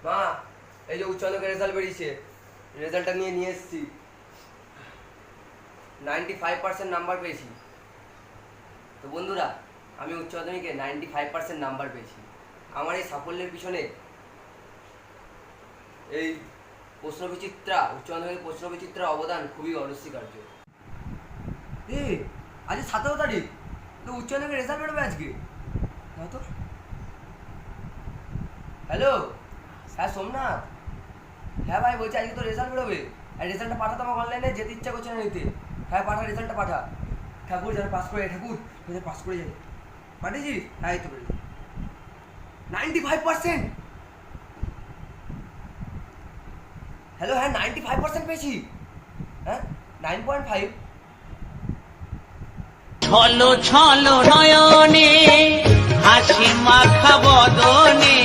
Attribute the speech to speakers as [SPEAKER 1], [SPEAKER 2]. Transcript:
[SPEAKER 1] মা, এই যে উচ্চ মাধ্যমিকের রেজাল্ট বেরিয়েছে, রেজাল্টটা নিয়ে এসেছি। 95% নাম্বার পেয়েছি। তো বন্ধুরা, আমি উচ্চ মাধ্যমিকে 95% নাম্বার পেয়েছি। আমার এই সাফল্যের পিছনে এই প্রশ্নবিচিত্রা, উচ্চ মাধ্যমিকের প্রশ্নবিচিত্রার অবদান খুবই অনস্বীকার্য। আজ 17 তারিখ, তো উচ্চ মাধ্যমিকের রেজাল্ট বেরোবে আজকে। তো হ্যালো, হ্যাঁ সোমনাথ, হ্যাঁ ভাই বলছি আজকে তো রেজাল্ট বেরোবে, আর রেজাল্টটা পাঠাতো আমাকে অনলাইনে, যেতে ইচ্ছা করছে না নিতে। হ্যাঁ পাঠা, রেজাল্টটা পাঠা। ঠাকুর যেন পাস করে যায়, ঠাকুর যেন পাস করে যায়। পাঠিয়েছিস? হ্যাঁ এই তো বেরোবে 95%। হ্যালো, হ্যাঁ 95% পেয়েছি। হ্যাঁ 9.5।
[SPEAKER 2] ছলো ছলো নয়নে হাসি মাখা বদনে